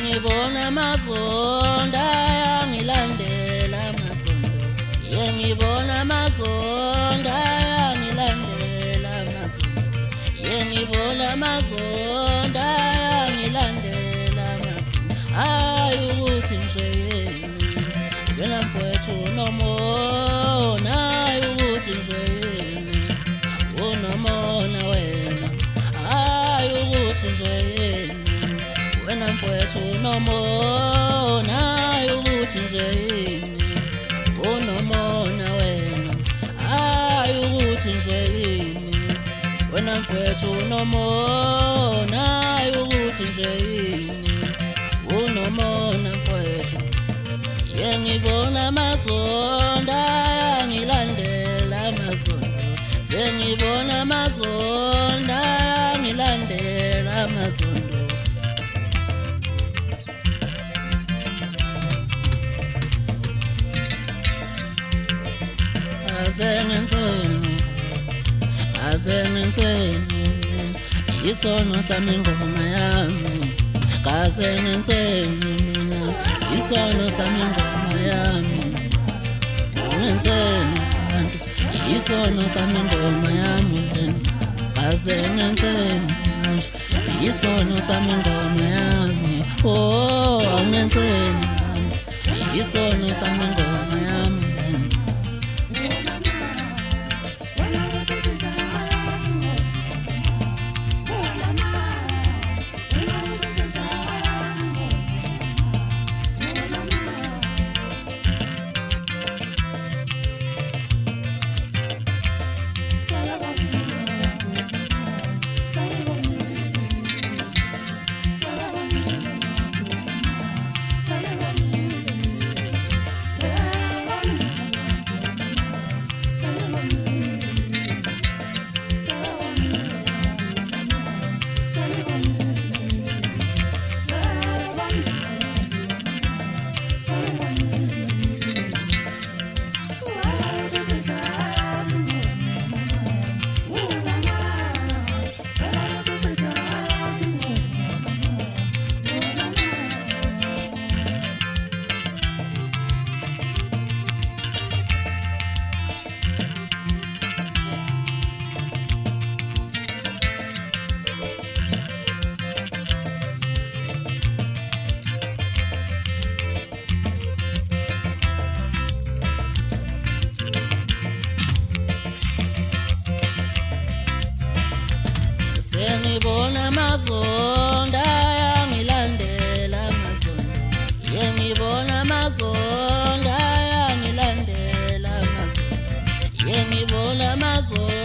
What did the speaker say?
Yengibona amazonda yangilandela amazondo. Yengibona amazonda yangilandela amazondo. Yengibona amazonda yangilandela amazondo. Hayi ukuthi nje yini wena mfowethu unomona. Hayi ukuthi nje yini unomona wena. Hayi ukuthi nje yini wena mfowethu unomona. Hayi ukuthi nje yini unomona wena. Hayi ukuthi nje yini wena mfowethu unomona. Hayi ukuthi nje yini unomona mfowethu. Yengibona amazonda yangilandela amazondo. Sengibona amazonda yangilandela amazondo. Azengenseni isono sami ngoma yami. Kazengenseni mina isono sami ngoma yami. Ngenseni bantu isono sami ngoma yami. Kazengenseni isono sami ngoma yami. Oh ngenseni isono sami ngoma yami. Yengibona amazonda yangilandela amazondo. Yengibona amazonda yangilandela amazondo. Yengibona amazonda